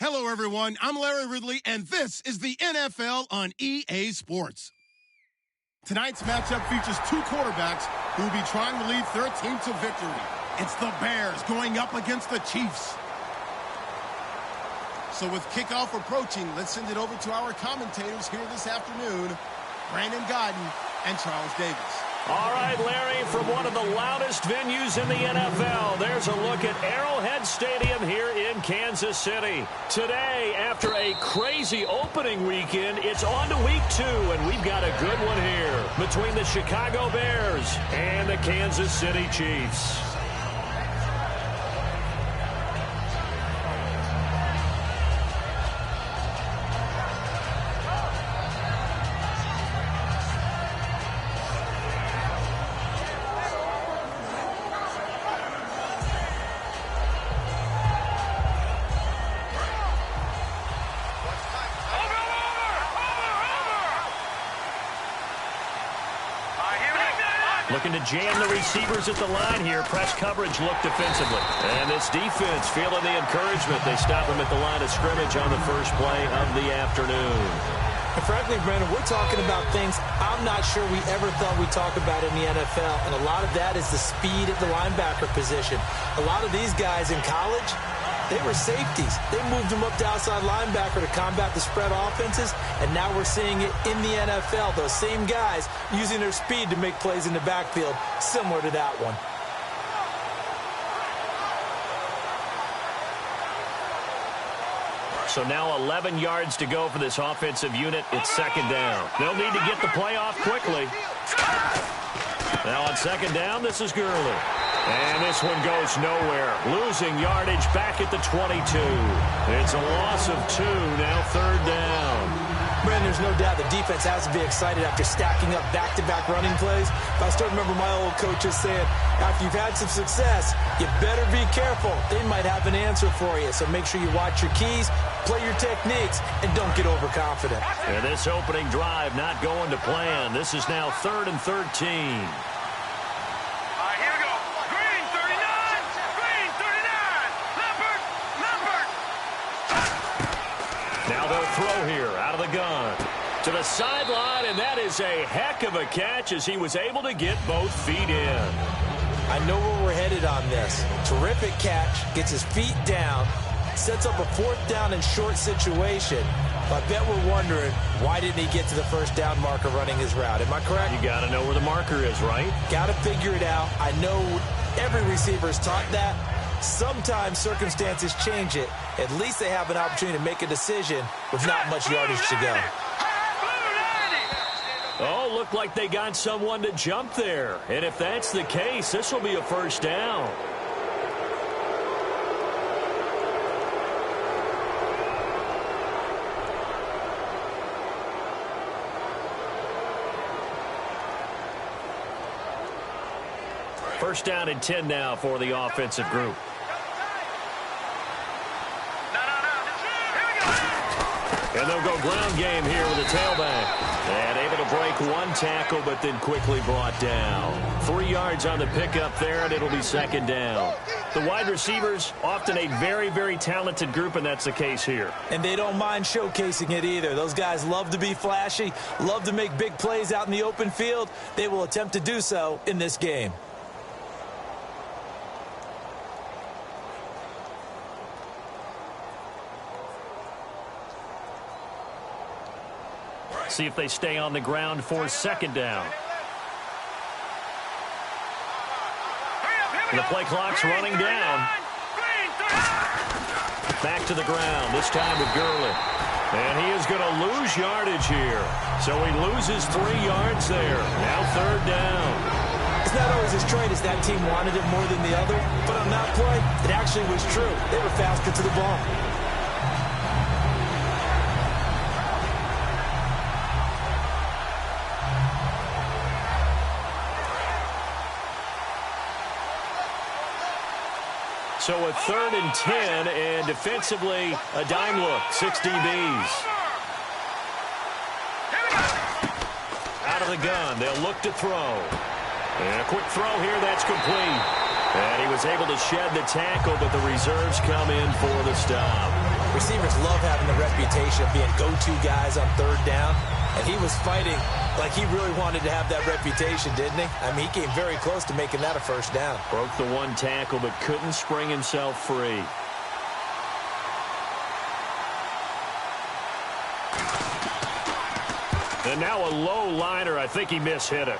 Hello, everyone. I'm Larry Ridley, and this is the NFL on EA Sports. Tonight's matchup features two quarterbacks who will be trying to lead their team to victory. It's the Bears going up against the Chiefs. So with kickoff approaching, let's send it over to our commentators here this afternoon, Brandon Gaudin and Charles Davis. All right, Larry, from one of the loudest venues in the NFL, there's a look at Arrowhead Stadium here in Kansas City. Today, after a crazy opening weekend, it's on to week 2, and we've got a good one here between the Chicago Bears and the Kansas City Chiefs. Looking to jam the receivers at the line here. Press coverage look defensively. And this defense feeling the encouragement. They stop him at the line of scrimmage on the first play of the afternoon. And frankly, Brandon, we're talking about things I'm not sure we ever thought we'd talk about in the NFL. And a lot of that is the speed at the linebacker position. A lot of these guys in college, they were safeties. They moved them up to outside linebacker to combat the spread offenses, and now we're seeing it in the NFL. Those same guys using their speed to make plays in the backfield, similar to that one. So now 11 yards to go for this offensive unit. It's second down. They'll need to get the play off quickly. Now on second down, this is Gurley. And this one goes nowhere. Losing yardage back at the 22. It's a loss of 2, now third down. Brandon, there's no doubt the defense has to be excited after stacking up back-to-back running plays. But I still remember my old coaches saying, after you've had some success, you better be careful. They might have an answer for you. So make sure you watch your keys, play your techniques, and don't get overconfident. And this opening drive not going to plan. This is now 3rd and 13. Throw here out of the gun to the sideline, and that is a heck of a catch as he was able to get both feet in. I know where we're headed on this. Terrific catch, gets his feet down, sets up a 4th down and short situation. I bet we're wondering, why didn't he get to the first down marker running his route? Am I correct? You got to know where the marker is, right? Got to figure it out. I know every receiver is taught that. Sometimes circumstances change it. At least they have an opportunity to make a decision with not much yardage to go. Oh, looked like they got someone to jump there. And if that's the case, this will be a first down. First down and 10 now for the offensive group. And they'll go ground game here with a tailback. And able to break one tackle, but then quickly brought down. 3 yards on the pickup there, and it'll be second down. The wide receivers, often a very, very talented group, and that's the case here. And they don't mind showcasing it either. Those guys love to be flashy, love to make big plays out in the open field. They will attempt to do so in this game. See if they stay on the ground for second down. The play clock's running down. Back to the ground, this time with Gurley. And he is going to lose yardage here. So he loses 3 yards there. Now third down. It's not always as straight as that team wanted it more than the other. But on that play, it actually was true. They were faster to the ball. So a 3rd and 10, and defensively, a dime look, 6 DBs. Out of the gun, they'll look to throw. And a quick throw here, that's complete. And he was able to shed the tackle, but the reserves come in for the stop. Receivers love having the reputation of being go-to guys on third down, and he was fighting like he really wanted to have that reputation, didn't he? I mean, he came very close to making that a first down. Broke the one tackle, but couldn't spring himself free. And now a low liner. I think he mishit it.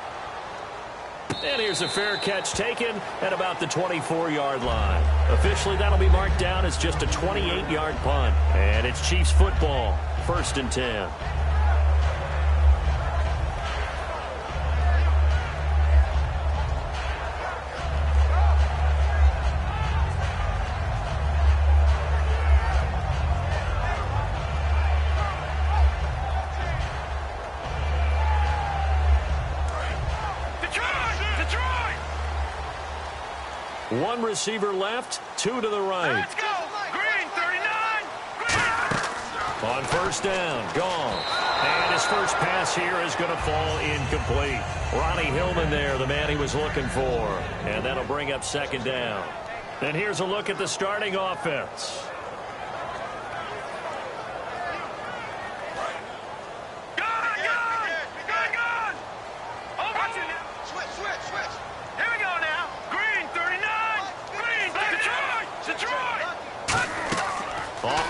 And here's a fair catch taken at about the 24-yard line. Officially, that'll be marked down as just a 28-yard punt. And it's Chiefs football, 1st and 10. One receiver left, 2 to the right. Let's go. Green, 39. Green. On 1st down, gone. And his first pass here is going to fall incomplete. Ronnie Hillman there, the man he was looking for. And that'll bring up 2nd down. And here's a look at the starting offense.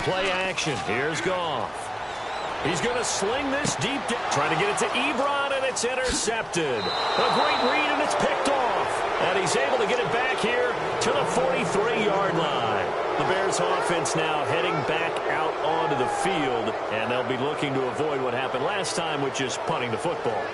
Play action. Here's Goff. He's going to sling this deep, trying to get it to Ebron, and it's intercepted. A great read, and it's picked off. And he's able to get it back here to the 43-yard line. The Bears offense now heading back out onto the field, and they'll be looking to avoid what happened last time, which is punting the football.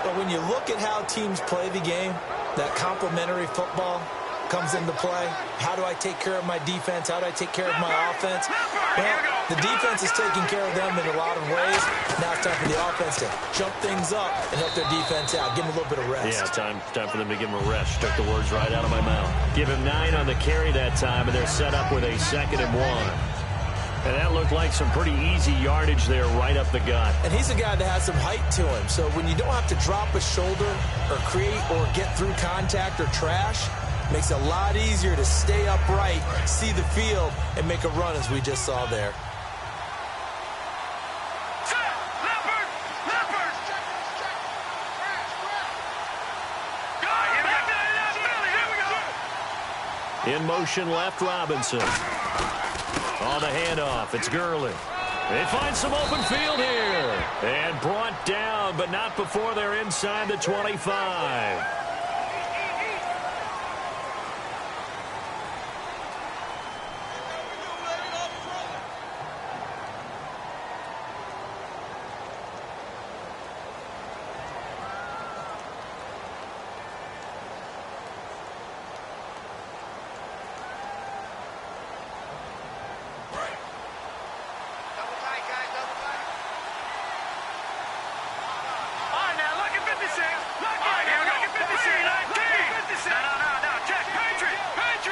But when you look at how teams play the game, that complementary football comes into play. How do I take care of my defense? How do I take care of my offense? Well, the defense is taking care of them in a lot of ways. Now it's time for the offense to jump things up and help their defense out. Give them a little bit of rest. Yeah, time for them to give him a rest. Took the words right out of my mouth. Give him 9 on the carry that time, and they're set up with a 2nd and 1. And that looked like some pretty easy yardage there right up the gut. And he's a guy that has some height to him. So when you don't have to drop a shoulder or create or get through contact or trash, makes it a lot easier to stay upright, see the field, and make a run as we just saw there. In motion left, Robinson. On the handoff, it's Gurley. They find some open field here. And brought down, but not before they're inside the 25.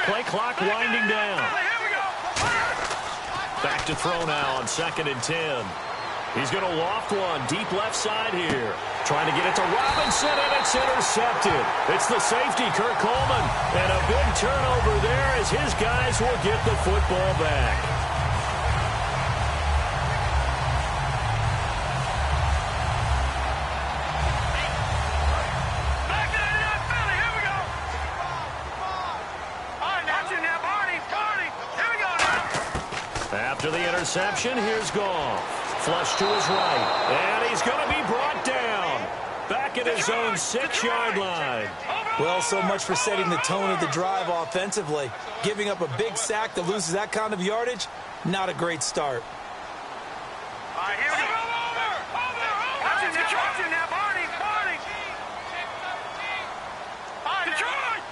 Play clock winding down. Back to throw now on 2nd and 10. He's going to loft one deep left side here. Trying to get it to Robinson, and it's intercepted. It's the safety, Kurt Coleman. And a big turnover there as his guys will get the football back. After the interception, here's Goff. Flush to his right. And he's going to be brought down. Back at his own 6-yard line. Well, so much for setting the tone of the drive offensively. Giving up a big sack that loses that kind of yardage, not a great start. All right, here we go. Watch it now, Barney.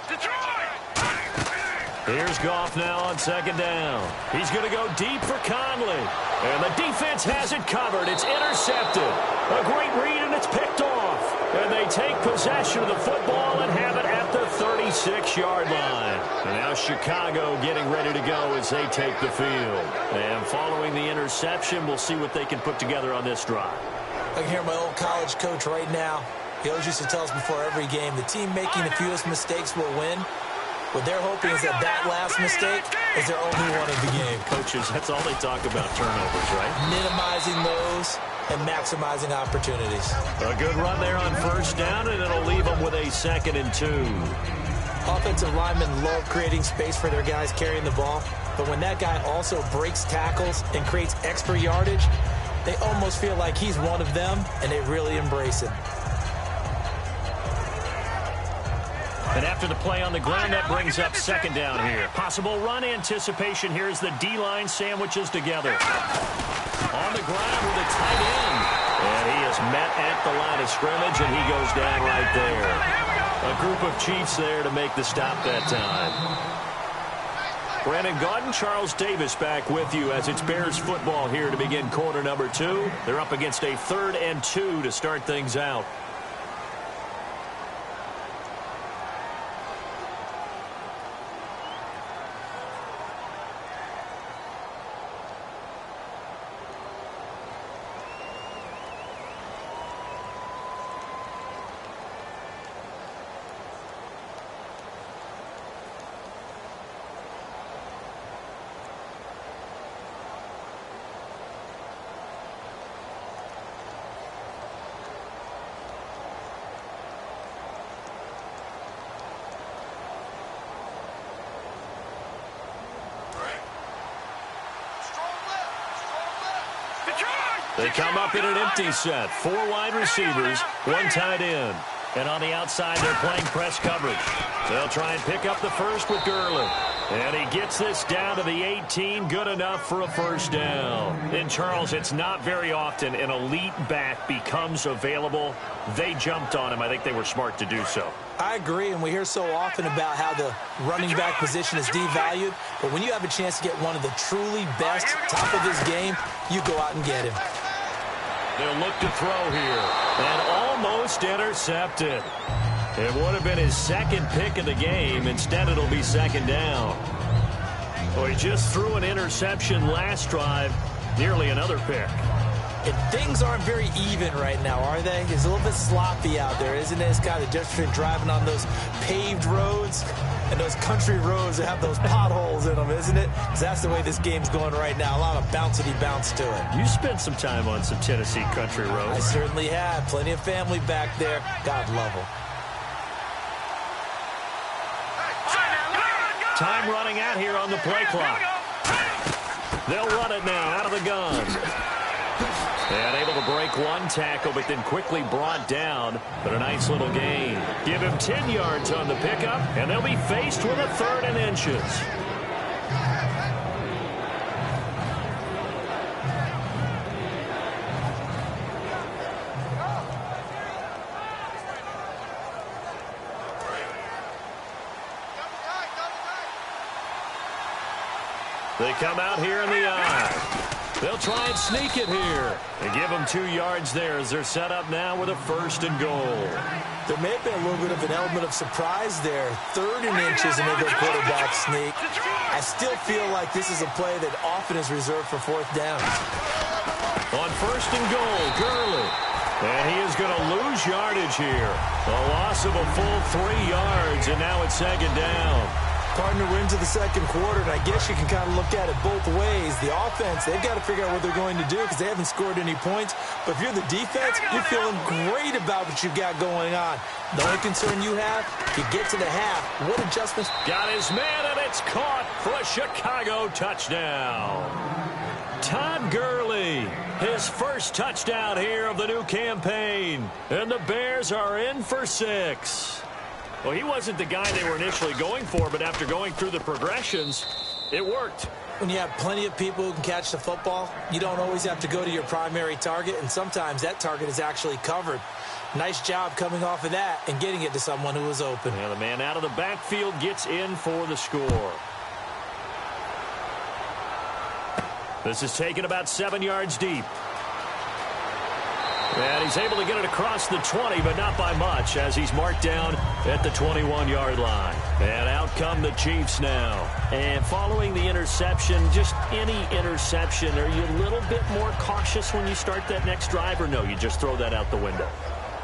Detroit! Here's Goff now on 2nd down. He's going to go deep for Conley. And the defense has it covered. It's intercepted. A great read, and it's picked off. And they take possession of the football and have it at the 36-yard line. And now Chicago getting ready to go as they take the field. And following the interception, we'll see what they can put together on this drive. I can hear my old college coach right now. He always used to tell us before every game, the team making the fewest mistakes will win. What they're hoping is that last mistake is their only one of the game. Coaches, that's all they talk about, turnovers, right? Minimizing those and maximizing opportunities. A good run there on first down, and it'll leave them with a 2nd and 2. Offensive linemen love creating space for their guys carrying the ball, but when that guy also breaks tackles and creates extra yardage, they almost feel like he's one of them, and they really embrace him. And after the play on the ground, that brings up 2nd down here. Possible run anticipation here as the D-line sandwiches together. On the ground with a tight end. And he is met at the line of scrimmage, and he goes down right there. A group of Chiefs there to make the stop that time. Brandon Gaudin, Charles Davis back with you as it's Bears football here to begin quarter number 2. They're up against a 3rd and 2 to start things out. They come up in an empty set. 4 wide receivers, 1 tight end. And on the outside, they're playing press coverage. They'll try and pick up the first with Gurley. And he gets this down to the 18, good enough for a first down. And, Charles, it's not very often an elite back becomes available. They jumped on him. I think they were smart to do so. I agree, and we hear so often about how the running back position is devalued. But when you have a chance to get one of the truly best, top of his game, you go out and get him. They'll look to throw here. And almost intercepted. It would have been his 2nd pick of the game. Instead, it'll be 2nd down. Well, he just threw an interception last drive. Nearly another pick. And things aren't very even right now, are they? It's a little bit sloppy out there, isn't it? It's kind of just been driving on those paved roads and those country roads that have those potholes in them, isn't it? Because that's the way this game's going right now. A lot of bouncy bounce to it. You spent some time on some Tennessee country roads. I certainly have. Plenty of family back there. God love them. Time running out here on the play clock. They'll run it now out of the gun. And able to break 1 tackle, but then quickly brought down. But a nice little gain. Give him 10 yards on the pickup, and they'll be faced with a 3rd and inches. They come out here in the eye. They'll try and sneak it here. They give them 2 yards there as they're set up now with a 1st and goal. There may have been a little bit of an element of surprise there. 3rd and inches and they go quarterback sneak. I still feel like this is a play that often is reserved for 4th down. On 1st and goal, Gurley. And he is going to lose yardage here. A loss of a full 3 yards, and now it's 2nd down. Partner, we're into the 2nd quarter, and I guess you can kind of look at it both ways. The offense, they've got to figure out what they're going to do because they haven't scored any points. But if you're the defense, you're feeling great about what you've got going on. The only concern you have, you get to the half. What adjustments? Got his man, and it's caught for a Chicago touchdown. Todd Gurley, his first touchdown here of the new campaign. And the Bears are in for 6. Well, he wasn't the guy they were initially going for, but after going through the progressions, it worked. When you have plenty of people who can catch the football, you don't always have to go to your primary target, and sometimes that target is actually covered. Nice job coming off of that and getting it to someone who was open. Yeah, the man out of the backfield gets in for the score. This is taken about 7 yards deep. And he's able to get it across the 20, but not by much, as he's marked down at the 21-yard line. And out come the Chiefs now. And following the interception, just any interception, are you a little bit more cautious when you start that next drive, or no, you just throw that out the window?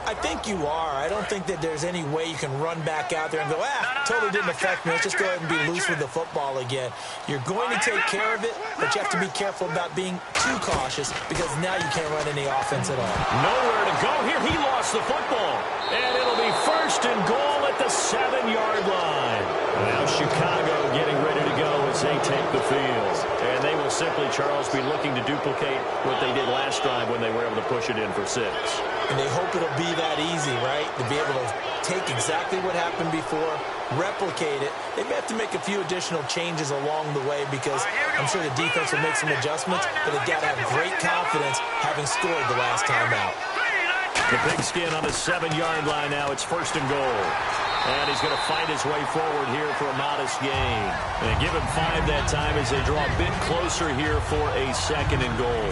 I think you are. I don't think that there's any way you can run back out there and go, totally didn't affect me. Let's just go ahead and be loose with the football again. You're going to take care of it, but you have to be careful about being too cautious because now you can't run any offense at all. Nowhere to go here. He lost the football. And it'll be 1st and goal at the 7-yard line. Now Chicago getting ready to go as they take the field. And they will simply, Charles, be looking to duplicate what they did last drive when they were able to push it in for 6. And they hope it'll be that easy, right? To be able to take exactly what happened before, replicate it. They may have to make a few additional changes along the way because I'm sure the defense will make some adjustments, but they've got to have great confidence having scored the last time out. The pigskin on the 7-yard line now. It's 1st and goal. And he's going to fight his way forward here for a modest gain. And give him 5 that time as they draw a bit closer here for a 2nd and goal.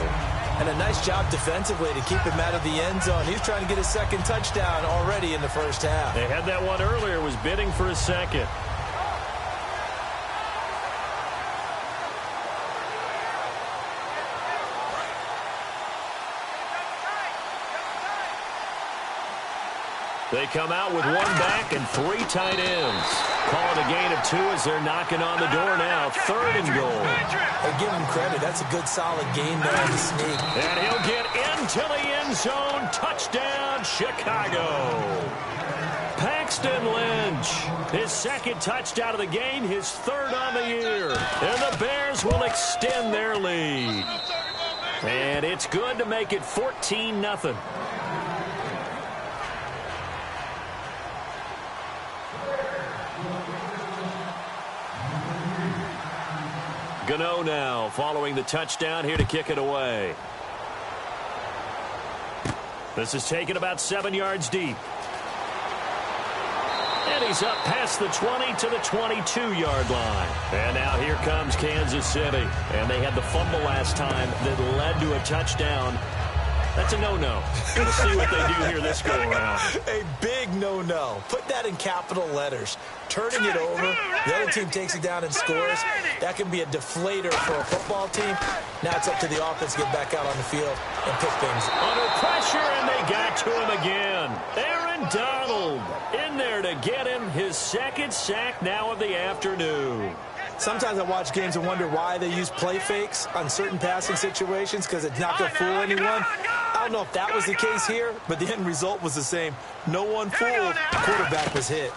And a nice job defensively to keep him out of the end zone. He's trying to get his 2nd touchdown already in the first half. They had that one earlier, was bidding for a 2nd. They come out with 1 back and 3 tight ends. Call it a gain of 2 as they're knocking on the door now. 3rd and goal. Hey, give him credit. That's a good, solid game there in the sneak. And he'll get into the end zone. Touchdown, Chicago. Paxton Lynch, his 2nd touchdown of the game, his 3rd on the year. And the Bears will extend their lead. And it's good to make it 14-0. Gano now following the touchdown here to kick it away. This is taken about 7 yards deep. And he's up past the 20 to the 22-yard line. And now here comes Kansas City. And they had the fumble last time that led to a touchdown. That's a no-no. We'll see what they do here this go-around. A big no-no. Put that in capital letters. Turning it over, the other team takes it down and scores. That can be a deflator for a football team. Now it's up to the offense to get back out on the field and pick things. Under pressure, and they got to him again. Aaron Donald in there to get him his 2nd sack now of the afternoon. Sometimes I watch games and wonder why they use play fakes on certain passing situations because it's not going to fool anyone. I don't know if that was the case here, but the end result was the same. No one fooled. The quarterback was hit.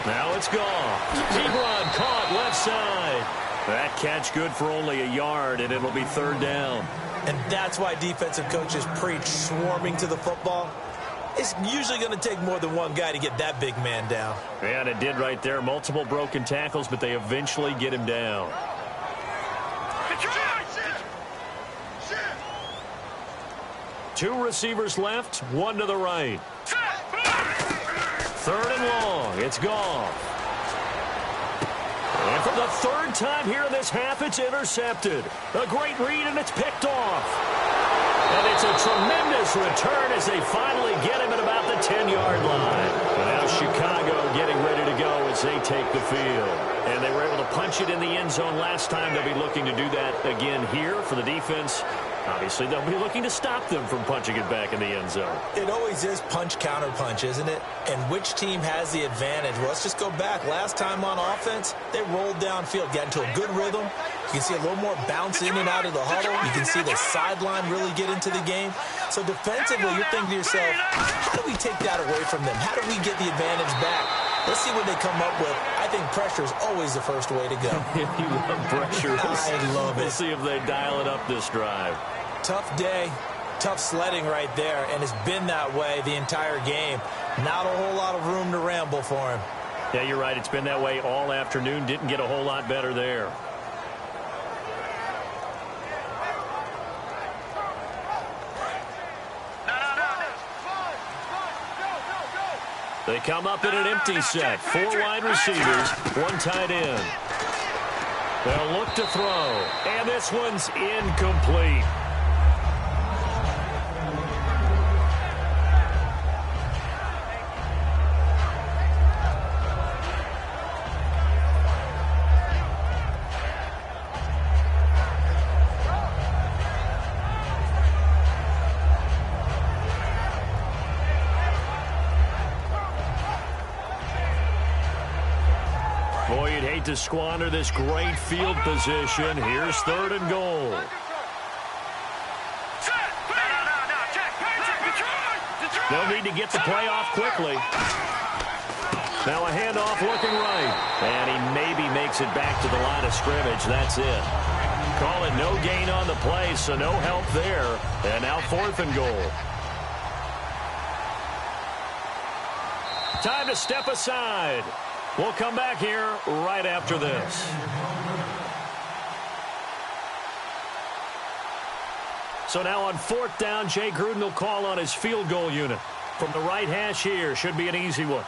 Now it's gone. Ebron caught left side. That catch good for only a yard, and it'll be 3rd down. And that's why defensive coaches preach swarming to the football. It's usually going to take more than one guy to get that big man down. And it did right there. Multiple broken tackles, but they eventually get him down. Two receivers left, 1 to the right. 3rd and long. It's gone. And for the 3rd time here in this half, it's intercepted. A great read, and it's picked off. And it's a tremendous return as they finally get him at about the 10-yard line. And now Chicago getting ready to go as they take the field. And they were able to punch it in the end zone last time. They'll be looking to do that again here for the defense. Obviously, they'll be looking to stop them from punching it back in the end zone. It always is punch-counter-punch, isn't it? And which team has the advantage? Well, let's just go back. Last time on offense, they rolled downfield, got into a good rhythm. You can see a little more bounce in and out of the huddle. You can see the sideline really get into the game. So defensively, you're thinking to yourself, how do we take that away from them? How do we get the advantage back? Let's see what they come up with. I think pressure is always the first way to go. You love pressure. I love it. We'll see if they dial it up this drive. Tough day, tough sledding right there, and it's been that way the entire game. Not a whole lot of room to ramble for him. Yeah, you're right. It's been that way all afternoon. Didn't get a whole lot better there. They come up in an empty set. 4 wide receivers, 1 tight end. They'll look to throw, and this one's incomplete. Boy, you'd hate to squander this great field position. Here's 3rd and goal. They'll need to get the play off quickly. Now a handoff looking right. And he maybe makes it back to the line of scrimmage. That's it. Call it no gain on the play, so no help there. And now 4th and goal. Time to step aside. We'll come back here right after this. So now on 4th down, Jay Gruden will call on his field goal unit. From the right hash here, should be an easy one.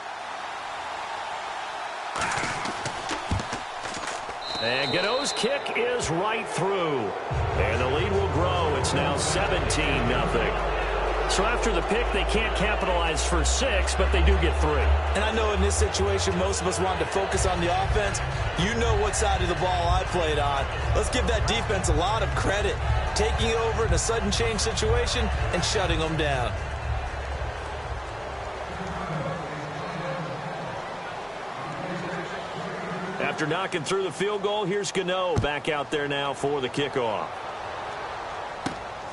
And Gano's kick is right through. And the lead will grow. It's now 17-0. So after the pick, they can't capitalize for 6, but they do get 3. And I know in this situation, most of us wanted to focus on the offense. You know what side of the ball I played on. Let's give that defense a lot of credit. Taking over in a sudden change situation and shutting them down. After knocking through the field goal, here's Gano back out there now for the kickoff.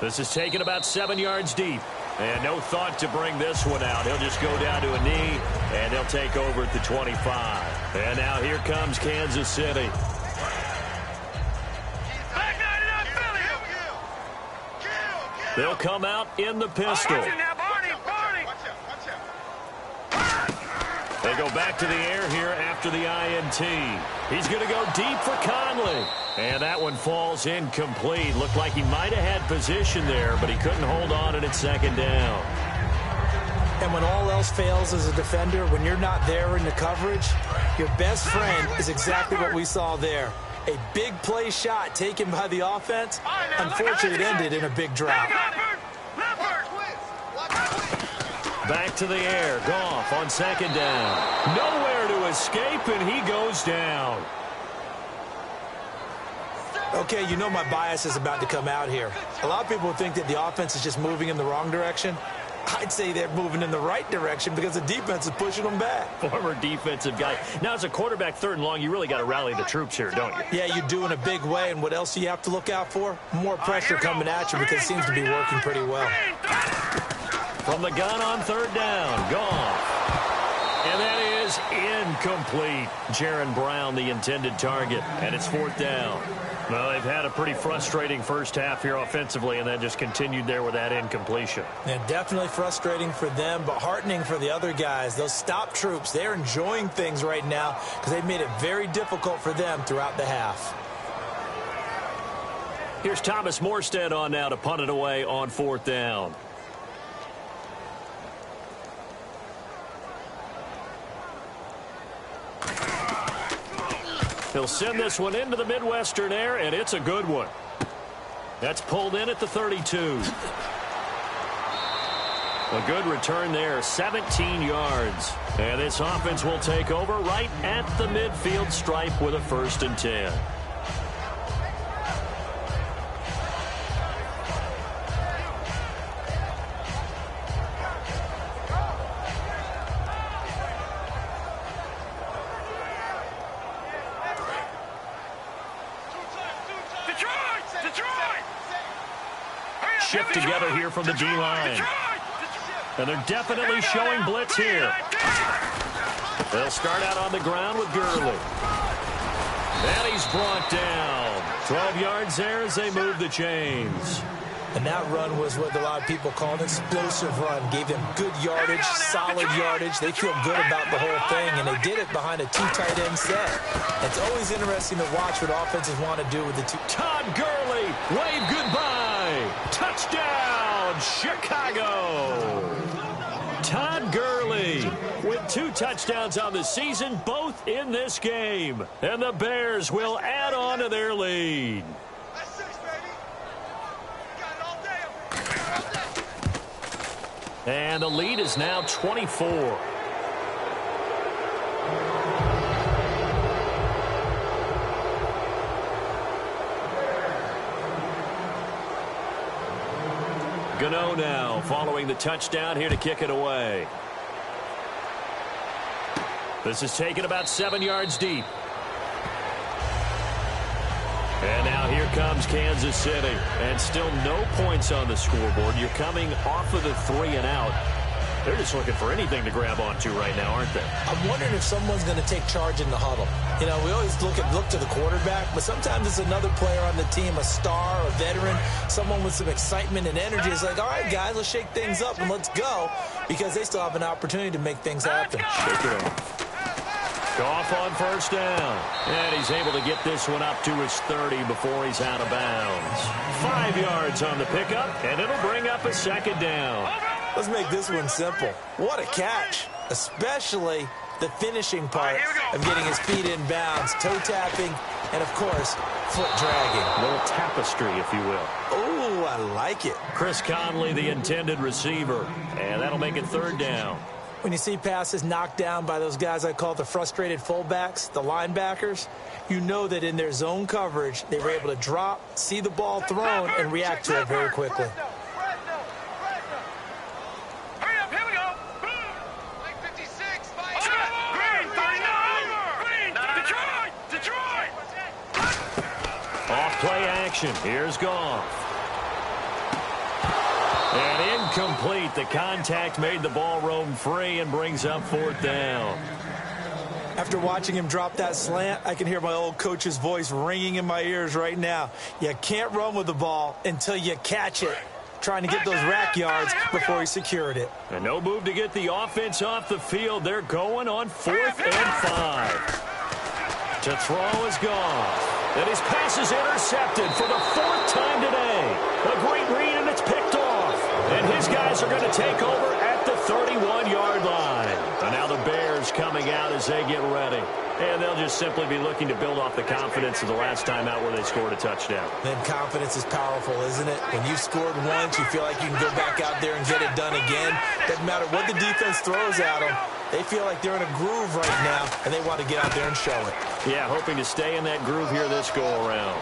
This is taken about 7 yards deep. And no thought to bring this one out. He'll just go down to a knee, and they'll take over at the 25. And now here comes Kansas City. They'll come out in the pistol. They go back to the air here after the INT. He's going to go deep for Conley. And that one falls incomplete. Looked like he might have had position there, but he couldn't hold on at 2nd down. And when all else fails as a defender, when you're not there in the coverage, your best friend is exactly what we saw there. A big play shot taken by the offense. Unfortunately, it ended in a big drop. Back to the air. Goff on 2nd down. Nowhere to escape, and he goes down. Okay, you know my bias is about to come out here. A lot of people think that the offense is just moving in the wrong direction. I'd say they're moving in the right direction because the defense is pushing them back. Former defensive guy. Now, as a quarterback 3rd and long, you really got to rally the troops here, don't you? Yeah, you do in a big way. And what else do you have to look out for? More pressure coming at you because it seems to be working pretty well. From the gun on 3rd down. Goff. And that is incomplete. Jaron Brown, the intended target. And it's 4th down. Well, they've had a pretty frustrating first half here offensively, and then just continued there with that incompletion. Yeah, definitely frustrating for them, but heartening for the other guys. Those stop troops, they're enjoying things right now because they've made it very difficult for them throughout the half. Here's Thomas Morstead on now to punt it away on 4th down. He'll send this one into the Midwestern air, and it's a good one. That's pulled in at the 32. A good return there, 17 yards. And this offense will take over right at the midfield stripe with a 1st and 10. Shift together here from the D-line. And they're definitely showing blitz here. They'll start out on the ground with Gurley. And he's brought down. 12 yards there as they move the chains. And that run was what a lot of people call an explosive run. Gave them good yardage, solid yardage. They feel good about the whole thing, and they did it behind a 2 tight end set. It's always interesting to watch what offenses want to do with the 2. Todd Gurley, wave goodbye. Touchdown, Chicago. Todd Gurley with 2 touchdowns on the season, both in this game. And the Bears will add on to their lead. And the lead is now 24. Gano now following the touchdown here to kick it away. This is taken about 7 yards deep. And now here comes Kansas City. And still no points on the scoreboard. You're coming off of the 3 and out. They're just looking for anything to grab onto right now, aren't they? I'm wondering if someone's going to take charge in the huddle. You know, we always look to the quarterback, but sometimes it's another player on the team, a star, a veteran, someone with some excitement and energy. It's like, all right, guys, let's shake things up and let's go, because they still have an opportunity to make things happen. Shake it off. Goff on first down. And he's able to get this one up to his 30 before he's out of bounds. 5 yards on the pickup, and it'll bring up a second down. Let's make this one simple. What a catch, especially the finishing part of getting his feet in bounds, toe tapping, and, of course, foot dragging. A little tapestry, if you will. Oh, I like it. Chris Conley, the intended receiver, and that'll make it 3rd down. When you see passes knocked down by those guys I call the frustrated fullbacks, the linebackers, you know that in their zone coverage, they were able to drop, see the ball thrown, and react to it very quickly. Play action. Here's Goff. And incomplete. The contact made the ball roam free and brings up 4th down. After watching him drop that slant, I can hear my old coach's voice ringing in my ears right now. You can't run with the ball until you catch it. Trying to get those rack yards before he secured it. And no move to get the offense off the field. They're going on 4th and 5. To throw is Goff. And his pass is intercepted for the 4th time today. A great read, and it's picked off. And his guys are going to take over at the 31-yard line. And now the Bears coming out as they get ready. And they'll just simply be looking to build off the confidence of the last time out where they scored a touchdown. Then confidence is powerful, isn't it? When you've scored once, you feel like you can go back out there and get it done again. Doesn't matter what the defense throws at them. They feel like they're in a groove right now, and they want to get out there and show it. Yeah, hoping to stay in that groove here this go-around.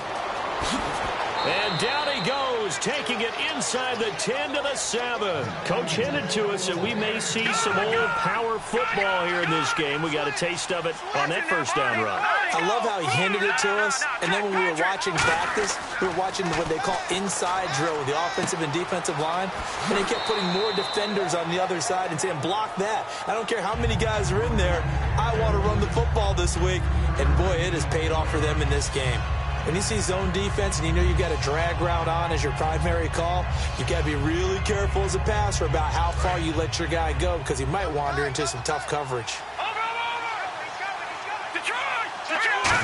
And down he goes, taking it inside the 10 to the 7. Coach hinted to us that we may see some old power football here in this game. We got a taste of it on that first down run. I love how he hinted it to us, and then when we were watching practice, we were watching what they call inside drill with the offensive and defensive line, and they kept putting more defenders on the other side and saying, block that. I don't care how many guys are in there. I want to run the football this week, and boy, it has paid off for them in this game. When you see zone defense and you know you've got a drag route on as your primary call, you've got to be really careful as a passer about how far you let your guy go, because he might wander into some tough coverage.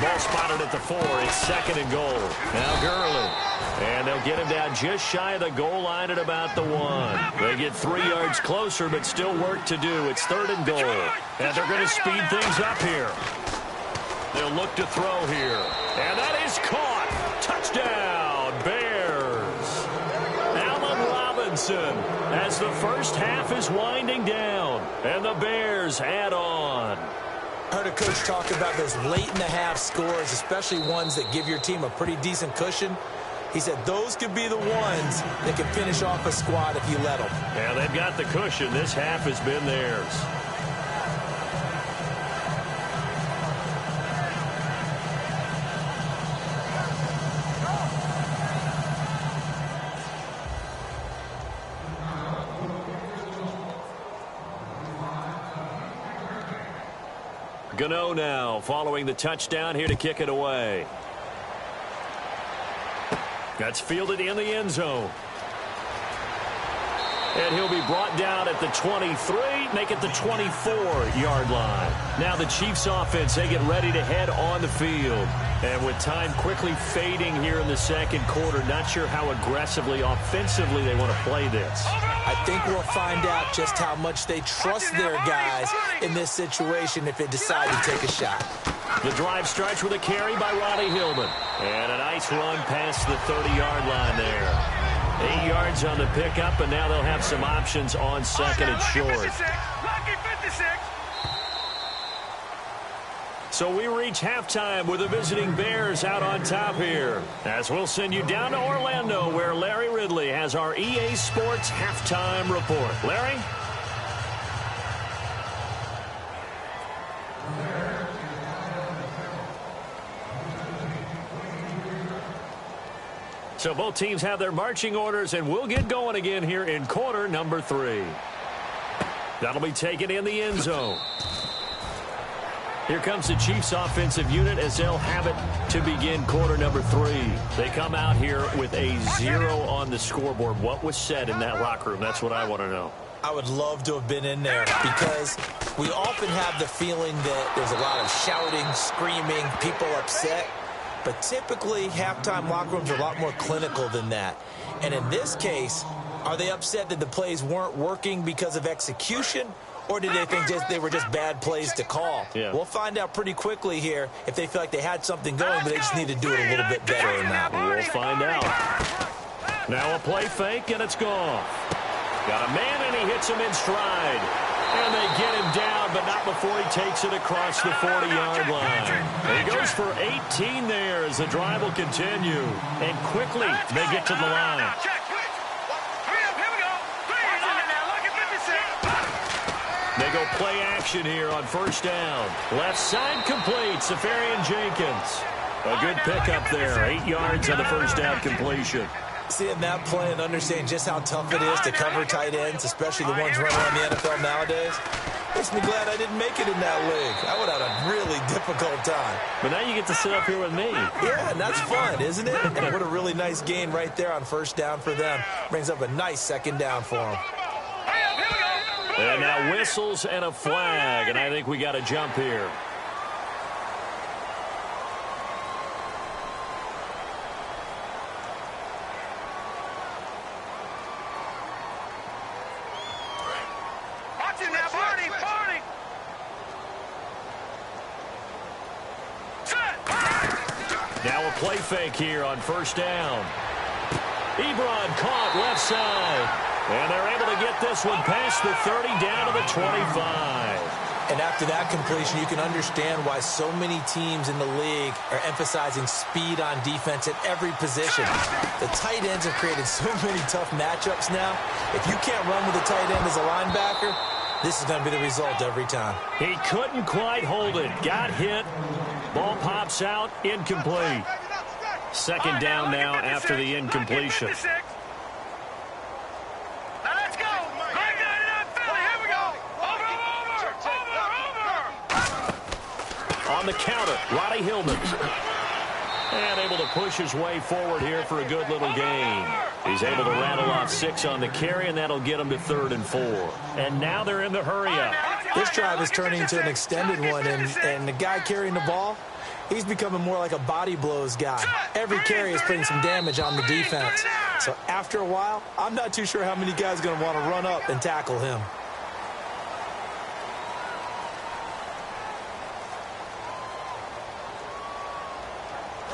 Ball spotted at the 4. It's 2nd and goal. Now Gurley. And they'll get him down just shy of the goal line at about the 1. They get 3 yards closer, but still work to do. It's 3rd and goal. And they're going to speed things up here. They'll look to throw here. And that is caught. Touchdown, Bears. Allen Robinson as the first half is winding down. And the Bears add on. I heard a coach talk about those late-in-the-half scores, especially ones that give your team a pretty decent cushion. He said those could be the ones that can finish off a squad if you let them. Yeah, they've got the cushion. This half has been theirs. Gano now following the touchdown here to kick it away. That's fielded in the end zone. And he'll be brought down at the 23, make it the 24-yard line. Now the Chiefs offense, they get ready to head on the field. And with time quickly fading here in the second quarter, not sure how aggressively, offensively they want to play this. I think we'll find out just how much they trust their guys in this situation if they decide to take a shot. The drive starts with a carry by Ronnie Hillman. And a nice run past the 30-yard line there. 8 yards on the pickup, and now they'll have some options on 2nd and short. So we reach halftime with the visiting Bears out on top here. As we'll send you down to Orlando, where Larry Ridley has our EA Sports halftime report. Larry? So both teams have their marching orders, and we'll get going again here in quarter number 3. That'll be taken in the end zone. Here comes the Chiefs offensive unit as they'll have it to begin quarter number 3. They come out here with a 0 on the scoreboard. What was said in that locker room? That's what I want to know. I would love to have been in there because we often have the feeling that there's a lot of shouting, screaming, people upset. But typically, halftime locker rooms are a lot more clinical than that. And in this case, are they upset that the plays weren't working because of execution? Or did they think they were just bad plays to call? Yeah. We'll find out pretty quickly here if they feel like they had something going, but they just need to do it a little bit better or not. We'll find out. Now a play fake, and it's gone. Got a man, and he hits him in stride. And they get him down, but not before he takes it across the 40-yard line. He goes for 18 there as the drive will continue. And quickly, they get to the line. They go play action here on first down. Left side complete, Safarian Jenkins. A good pickup there, 8 yards on the first down completion. Seeing that play and understanding just how tough it is to cover tight ends, especially the ones running around the NFL nowadays, makes me glad I didn't make it in that league. I would have had a really difficult time. But now you get to sit up here with me. Yeah, and that's fun, isn't it? And what a really nice gain right there on first down for them. Brings up a nice second down for them. And now whistles and a flag, and I think we got a jump here. Watch it now, Barney! Set! Now a play fake here on first down. Ebron caught left side. And they're able to get this one past the 30 down to the 25. And after that completion, you can understand why so many teams in the league are emphasizing speed on defense at every position. The tight ends have created so many tough matchups now. If you can't run with a tight end as a linebacker, this is going to be the result every time. He couldn't quite hold it. Got hit. Ball pops out. Incomplete. Second down now after the incompletion. On the counter, Roddy Hillman. And able to push his way forward here for a good little gain. He's able to rattle off 6 on the carry, and that'll get him to 3rd and 4. And now they're in the hurry-up. This drive is turning into an extended one, and the guy carrying the ball, he's becoming more like a body blows guy. Every carry is putting some damage on the defense. So after a while, I'm not too sure how many guys are going to want to run up and tackle him.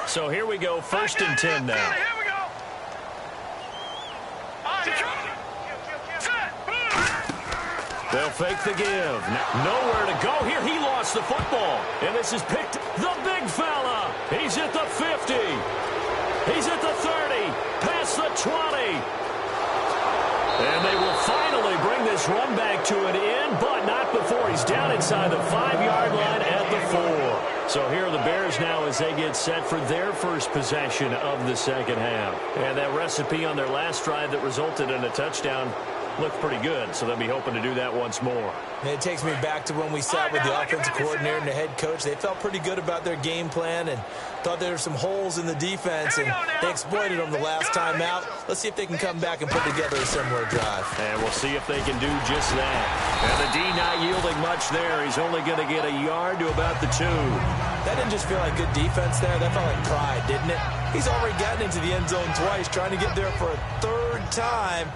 So here we go, 1st and 10 now. Here we go. They'll fake the give. Nowhere to go here. He lost the football. And this is picked. The big fella. He's at the 50. He's at the 30. Past the 20. And they will finally bring this run back to an end, but not before he's down inside the 5-yard line at the 4. So here are the Bears now as they get set for their first possession of the second half. And that recipe on their last drive that resulted in a touchdown looked pretty good, so they'll be hoping to do that once more. And it takes me back to when we sat with the offensive coordinator and the head coach. They felt pretty good about their game plan and thought there were some holes in the defense, and they exploited them the last time out. Let's see if they can come back and put together a similar drive. And we'll see if they can do just that. And the D not yielding much there. He's only going to get a yard to about the 2. That didn't just feel like good defense there. That felt like pride, didn't it? He's already gotten into the end zone twice, trying to get there for a 3rd time.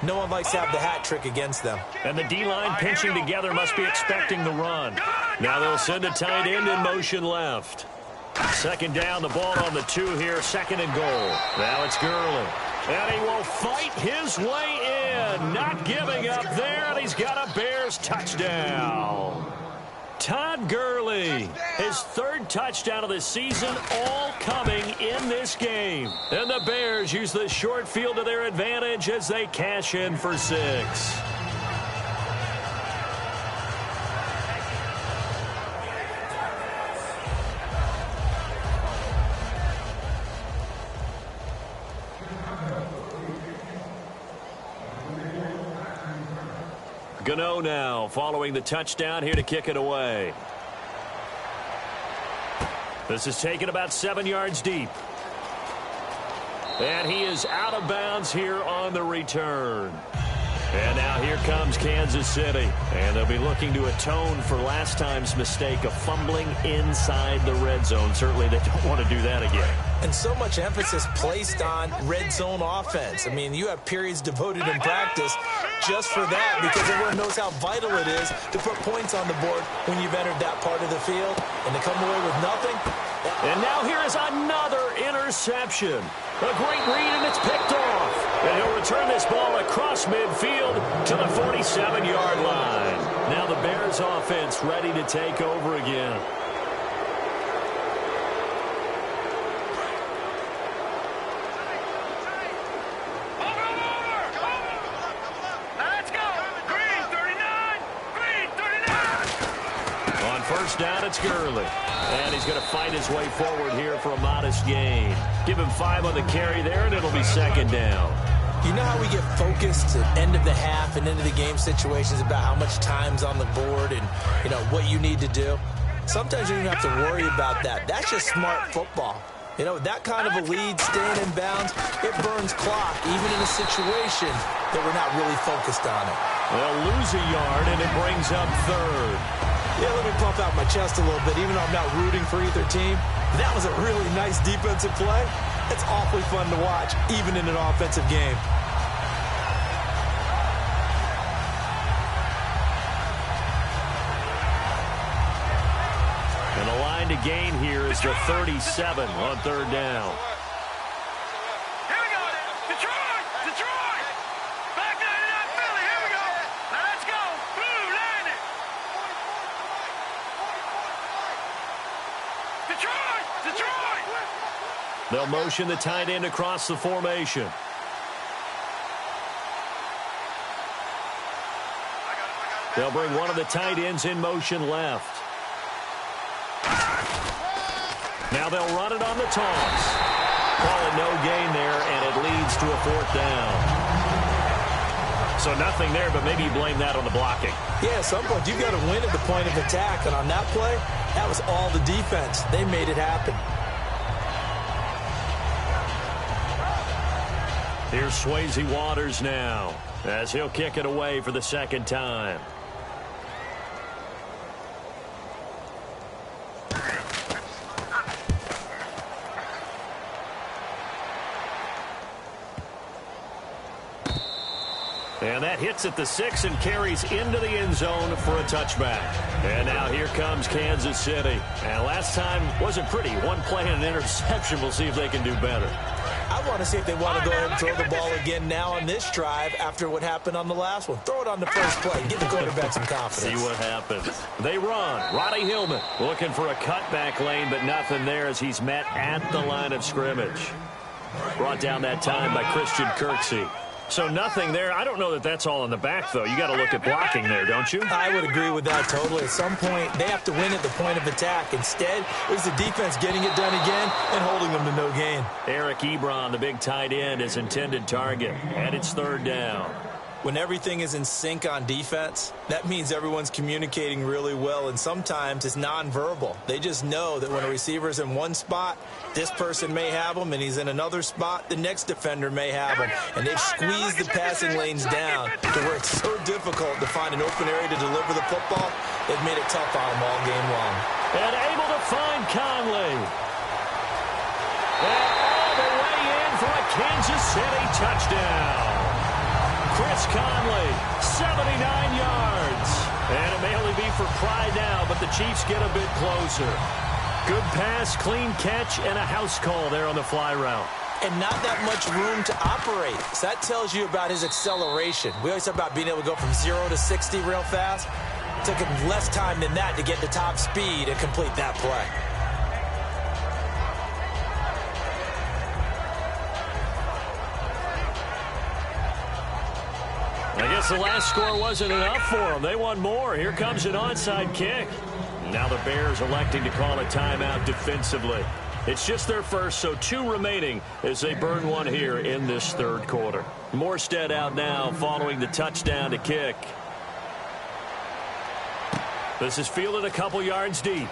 No one likes to have the hat trick against them. And the D-line pinching together must be expecting the run. Now they'll send a tight end in motion left. Second down, the ball on the 2 here, 2nd and goal. Now it's Gurley. And he will fight his way in. Not giving up there, and he's got a Bears touchdown. Todd Gurley, his 3rd touchdown of the season, all coming in this game. And the Bears use the short field to their advantage as they cash in for 6. Gano now following the touchdown here to kick it away. This is taken about 7 yards deep. And he is out of bounds here on the return. And now here comes Kansas City. And they'll be looking to atone for last time's mistake of fumbling inside the red zone. Certainly they don't want to do that again. And so much emphasis placed on red zone offense. I mean, you have periods devoted in practice just for that because everyone knows how vital it is to put points on the board when you've entered that part of the field. And to come away with nothing. And now here is another interception. A great read, and it's picked off. And he'll return this ball across midfield to the 47-yard line. Now the Bears offense ready to take over again. First down, it's Gurley. And he's going to fight his way forward here for a modest gain. Give him 5 on the carry there, and it'll be second down. You know how we get focused at end of the half and into the game situations about how much time's on the board and, you know, what you need to do? Sometimes you don't have to worry about that. That's just smart football. You know, that kind of a lead staying in bounds, it burns clock, even in a situation that we're not really focused on it. They'll lose a yard, and it brings up third. Yeah, let me pump out my chest a little bit, even though I'm not rooting for either team. That was a really nice defensive play. It's awfully fun to watch, even in an offensive game. And the line to gain here is the 37 on third down. Here we go. Detroit! Detroit! Back 99 Philly. Here we go. Now let's go. Blue, line it. Detroit! Detroit! They'll motion the tight end across the formation. They'll bring one of the tight ends in motion left. Now they'll run it on the toss. Calling no gain there, and it leads to a fourth down. So nothing there, but maybe you blame that on the blocking. Yeah, at some point, you've got to win at the point of attack. And on that play, that was all the defense. They made it happen. Here's Swayze Waters now, as he'll kick it away for the second time. And that hits at the 6 and carries into the end zone for a touchback. And now here comes Kansas City. And last time wasn't pretty. One play and an interception. We'll see if they can do better. I want to see if they want to go ahead and throw the ball again now on this drive after what happened on the last one. Throw it on the first play and give the quarterback some confidence. See what happens. They run. Roddy Hillman looking for a cutback lane, but nothing there as he's met at the line of scrimmage. Brought down that time by Christian Kirksey. So nothing there. I don't know that that's all in the back, though. You got to look at blocking there, don't you? I would agree with that totally. At some point, they have to win at the point of attack. Instead, it was the defense getting it done again and holding them to no gain. Eric Ebron, the big tight end, is intended target, and it's third down. When everything is in sync on defense, that means everyone's communicating really well, and sometimes it's nonverbal. They just know that when a receiver's in one spot, this person may have him, and he's in another spot, the next defender may have him. And they've squeezed the passing lanes down to where it's so difficult to find an open area to deliver the football. They've made it tough on them all game long. And able to find Conley. And all the way in for a Kansas City touchdown. Chris Conley, 79 yards. And it may only be for pride now, but the Chiefs get a bit closer. Good pass, clean catch, and a house call there on the fly route. And not that much room to operate. So that tells you about his acceleration. We always talk about being able to go from 0 to 60 real fast. It took him less time than that to get to top speed and complete that play. I guess the last score wasn't enough for them. They want more. Here comes an onside kick. Now the Bears electing to call a timeout defensively. It's just their first, so 2 remaining as they burn one here in this third quarter. Morstead out now following the touchdown to kick. This is fielded a couple yards deep.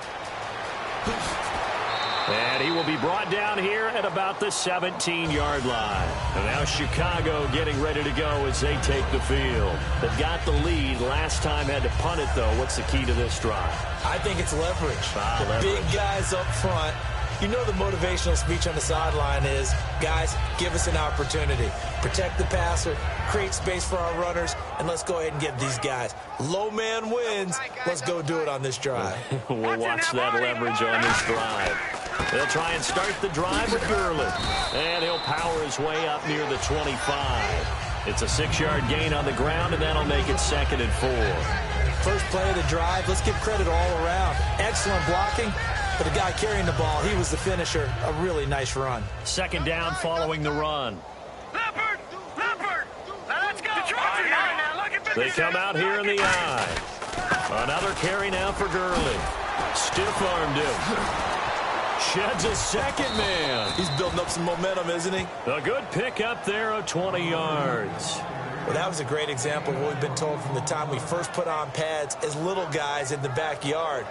And he will be brought down here at about the 17-yard line. And now Chicago getting ready to go as they take the field. They've got the lead. Last time had to punt it, though. What's the key to this drive? I think it's leverage. Big guys up front. You know the motivational speech on the sideline is, guys, give us an opportunity. Protect the passer, create space for our runners, and let's go ahead and get these guys. Low man wins. Let's go do it on this drive. We'll watch that leverage on this drive. They'll try and start the drive with Gurley. And he'll power his way up near the 25. It's a 6-yard gain on the ground, and that'll make it 2nd and 4. First play of the drive, let's give credit all around. Excellent blocking, but the guy carrying the ball, he was the finisher. A really nice run. 2nd down following the run. Leopard! Leopard! Now let's go! They come out here in the eye. Another carry now for Gurley. Stiff-armed him. Sheds a second man. He's building up some momentum, isn't he? A good pick up there of 20 yards. Well, that was a great example of what we've been told from the time we first put on pads as little guys in the backyard.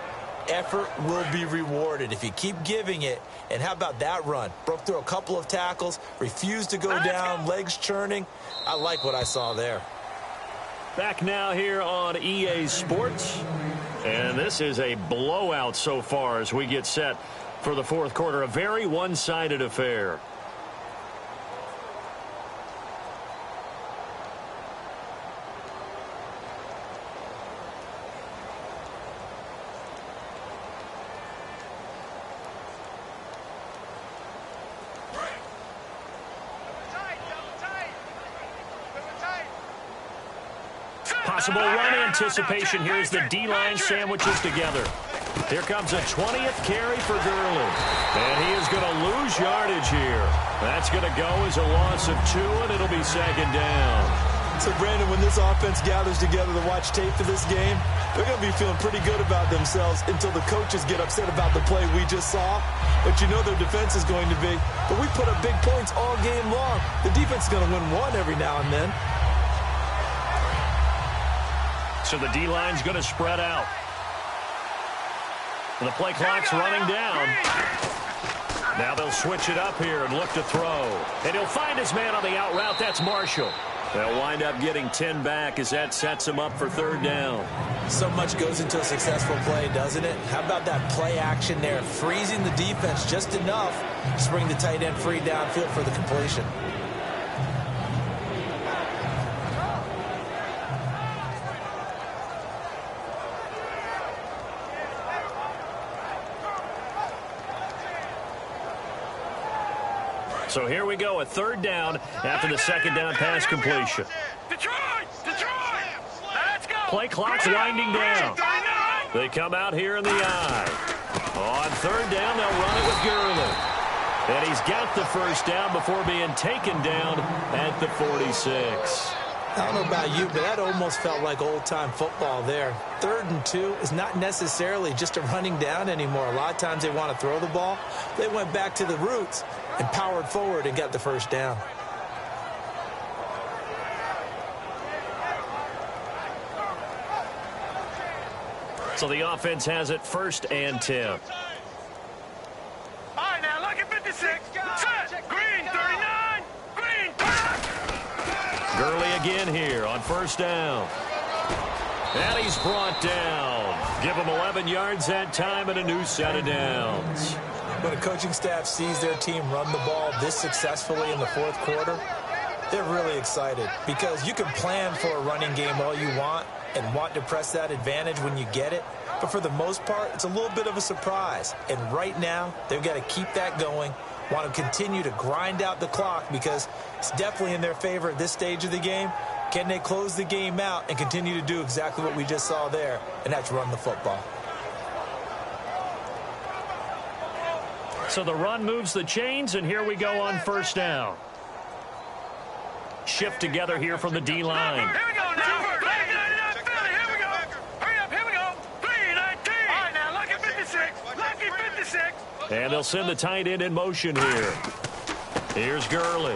Effort will be rewarded if you keep giving it. And how about that run? Broke through a couple of tackles, refused to go down, legs churning. I like what I saw there. Back now here on EA Sports. And this is a blowout so far as we get set for the fourth quarter. A very one-sided affair. Possible run anticipation. Here's the D-line sandwiches together. Here comes a 20th carry for Gurley. And he is going to lose yardage here. That's going to go as a loss of 2, and it'll be 2nd down. So, Brandon, when this offense gathers together to watch tape for this game, they're going to be feeling pretty good about themselves until the coaches get upset about the play we just saw. But you know their defense is going to be. But we put up big points all game long. The defense is going to win one every now and then. So the D-line's going to spread out. And the play clock's running down. Now they'll switch it up here and look to throw. And he'll find his man on the out route. That's Marshall. They'll wind up getting 10 back as that sets him up for 3rd down. So much goes into a successful play, doesn't it? How about that play action there? Freezing the defense just enough to bring the tight end free downfield for the completion. So here we go, a 3rd down after the 2nd down pass completion. Detroit! Let's go! Play clock's winding down. They come out here in the eye. On 3rd down, they'll run it with Gurley. And he's got the 1st down before being taken down at the 46. I don't know about you, but that almost felt like old-time football there. 3rd and 2 is not necessarily just a running down anymore. A lot of times they want to throw the ball. They went back to the roots and powered forward and got the 1st down. So the offense has it 1st and 10. All right, now look at 56. Set. Green, 39. Green, 39. Gurley again here on 1st down. And he's brought down. Give him 11 yards that time and a new set of downs. When a coaching staff sees their team run the ball this successfully in the 4th quarter, they're really excited because you can plan for a running game all you want and want to press that advantage when you get it. But for the most part, it's a little bit of a surprise. And right now, they've got to keep that going, want to continue to grind out the clock because it's definitely in their favor at this stage of the game. Can they close the game out and continue to do exactly what we just saw there, and that's run the football. So the run moves the chains, and here we go on 1st down. Shift together here from the D-line. Here we go, number 99 Philly. Here we go. Hurry up, here we go. 319. All right, now lucky 56. Lucky 56. And they'll send the tight end in motion here. Here's Gurley.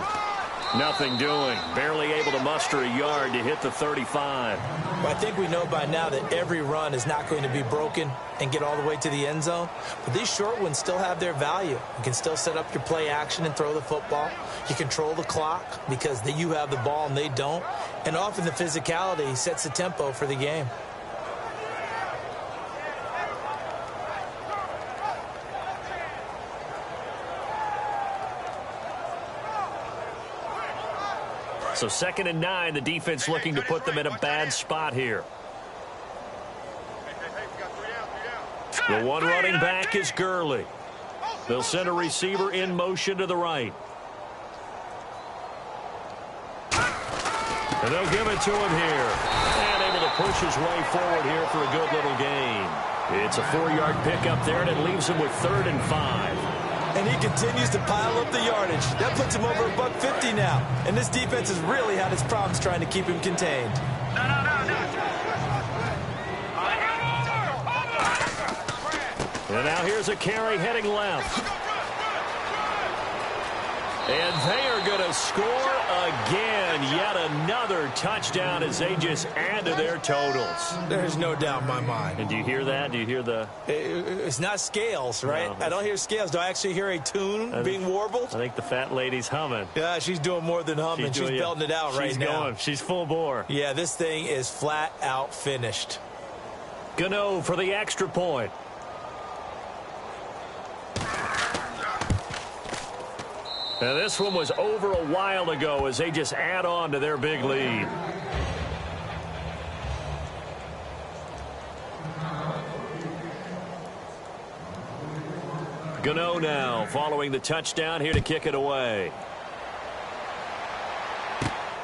Nothing doing. Barely able to muster a yard to hit the 35. Well, I think we know by now that every run is not going to be broken and get all the way to the end zone. But these short ones still have their value. You can still set up your play action and throw the football. You control the clock because you have the ball and they don't. And often the physicality sets the tempo for the game. So 2nd and 9, the defense looking to put them in a bad spot here. The one running back is Gurley. They'll send a receiver in motion to the right. And they'll give it to him here. And able to push his way forward here for a good little gain. It's a 4-yard pickup there, and it leaves him with 3rd and 5. And he continues to pile up the yardage. That puts him over $150 now. And this defense has really had its problems trying to keep him contained. And now here's a carry heading left. And they are going to score again. Yet another touchdown as they just add to their totals. There's no doubt in my mind. And do you hear that? Do you hear the... It's not scales, right? No, I don't hear scales. Do I actually hear a tune being warbled? I think the fat lady's humming. Yeah, she's doing more than humming. She's belting it out right now. She's going. She's full bore. Yeah, this thing is flat out finished. Gano for the extra point. Now this one was over a while ago as they just add on to their big lead. Gano now following the touchdown here to kick it away.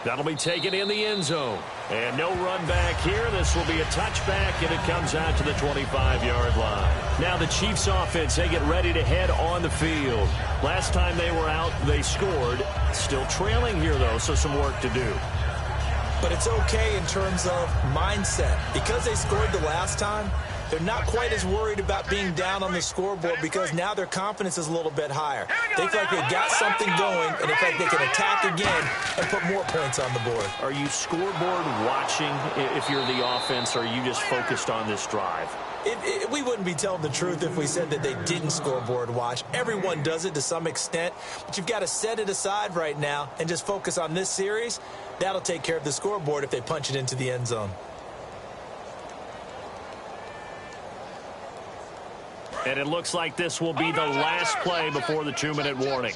That'll be taken in the end zone. And no run back here. This will be a touchback, and it comes out to the 25-yard line. Now the Chiefs offense, they get ready to head on the field. Last time they were out, they scored. Still trailing here, though, so some work to do. But it's okay in terms of mindset. Because they scored the last time, they're not quite as worried about being down on the scoreboard because now their confidence is a little bit higher. They feel like they've got something going, and in fact, they can attack again and put more points on the board. Are you scoreboard watching if you're the offense, or are you just focused on this drive? We wouldn't be telling the truth if we said that they didn't scoreboard watch. Everyone does it to some extent, but you've got to set it aside right now and just focus on this series. That'll take care of the scoreboard if they punch it into the end zone. And it looks like this will be the last play before the 2-minute warning.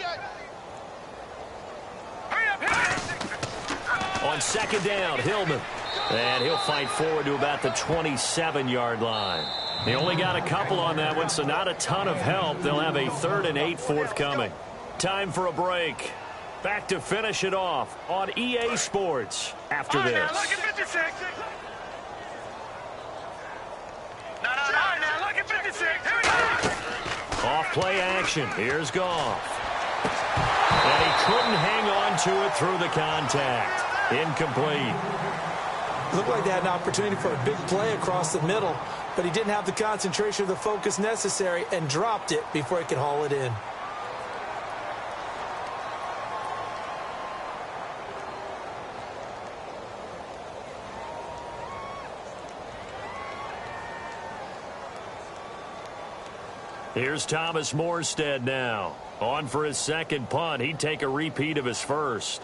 On 2nd down, Hillman. And he'll fight forward to about the 27-yard line. They only got a couple on that one, so not a ton of help. They'll have a 3rd and 8 forthcoming. Time for a break. Back to finish it off on EA Sports after this. Off play action. Here's Goff. And he couldn't hang on to it through the contact. Incomplete. Looked like they had an opportunity for a big play across the middle, but he didn't have the concentration or the focus necessary and dropped it before he could haul it in. Here's Thomas Morstead now. On for his second punt. He'd take a repeat of his first.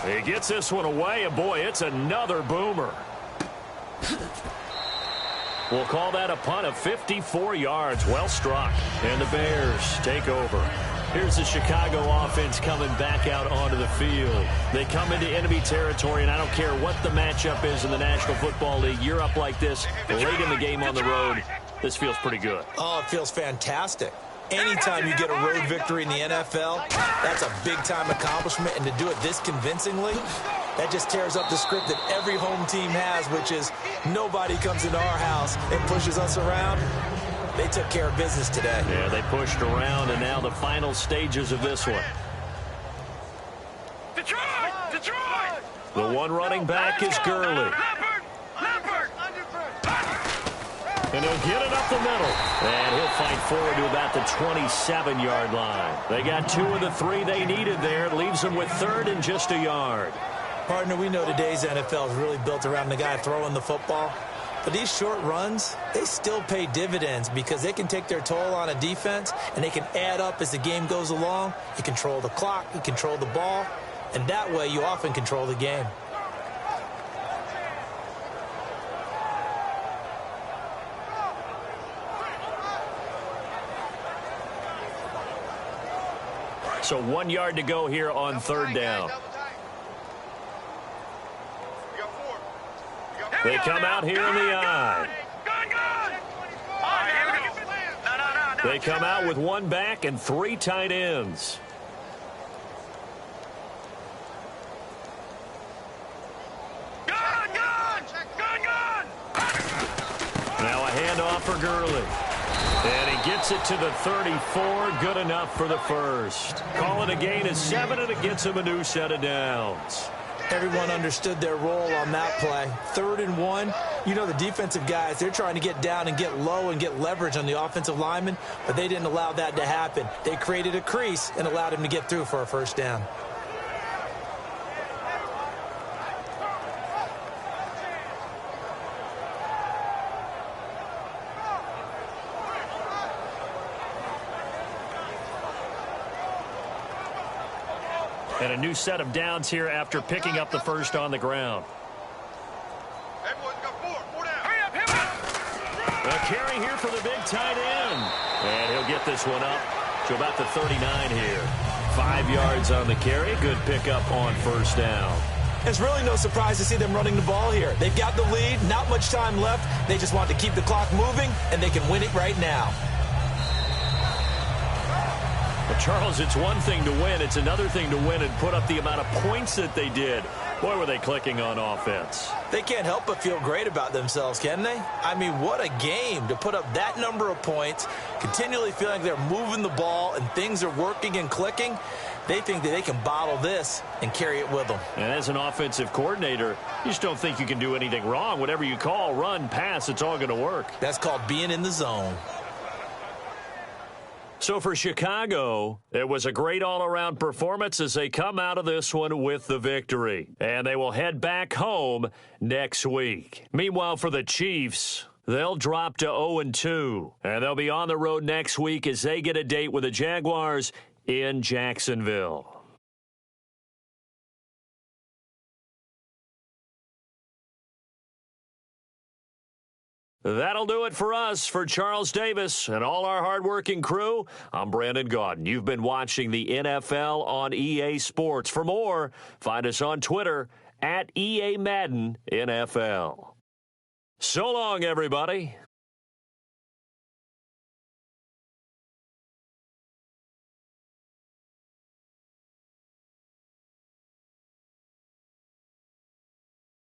He gets this one away, and boy, it's another boomer. We'll call that a punt of 54 yards. Well struck. And the Bears take over. Here's the Chicago offense coming back out onto the field. They come into enemy territory, and I don't care what the matchup is in the National Football League. You're up like this late in the game on the road. This feels pretty good. Oh, it feels fantastic. Anytime you get a road victory in the NFL, that's a big-time accomplishment, and to do it this convincingly, that just tears up the script that every home team has, which is nobody comes into our house and pushes us around. They took care of business today. Yeah, they pushed around, and now the final stages of this one. Detroit! Detroit! The one running back is Gurley. Leopard! And he'll get it up the middle. And he'll fight forward to about the 27-yard line. They got 2 of the 3 they needed there. It leaves them with 3rd and just a yard. Partner, we know today's NFL is really built around the guy throwing the football. But these short runs, they still pay dividends because they can take their toll on a defense and they can add up as the game goes along. You control the clock, you control the ball, and that way you often control the game. So 1 yard to go here on 3rd down. They come out here in the I. They come out with 1 back and 3 tight ends. Now a handoff for Gurley. And he gets it to the 34. Good enough for the first. Call it a gain of 7, and it gets him a new set of downs. Everyone understood their role on that play. 3rd and 1. You know the defensive guys, they're trying to get down and get low and get leverage on the offensive lineman, but they didn't allow that to happen. They created a crease and allowed him to get through for a first down. And a new set of downs here after picking up the first on the ground. A carry here for the big tight end. And he'll get this one up to about the 39 here. 5 yards on the carry. Good pickup on first down. It's really no surprise to see them running the ball here. They've got the lead, not much time left. They just want to keep the clock moving, and they can win it right now. Well, Charles, it's one thing to win. It's another thing to win and put up the amount of points that they did. Boy, were they clicking on offense. They can't help but feel great about themselves, can they? I mean, what a game to put up that number of points, continually feeling they're moving the ball and things are working and clicking. They think that they can bottle this and carry it with them. And as an offensive coordinator, you just don't think you can do anything wrong. Whatever you call, run, pass, it's all going to work. That's called being in the zone. So for Chicago, it was a great all-around performance as they come out of this one with the victory. And they will head back home next week. Meanwhile, for the Chiefs, they'll drop to 0-2. And they'll be on the road next week as they get a date with the Jaguars in Jacksonville. That'll do it for us. For Charles Davis and all our hardworking crew, I'm Brandon Gaudin. You've been watching the NFL on EA Sports. For more, find us on Twitter @EA Madden NFL. So long, everybody.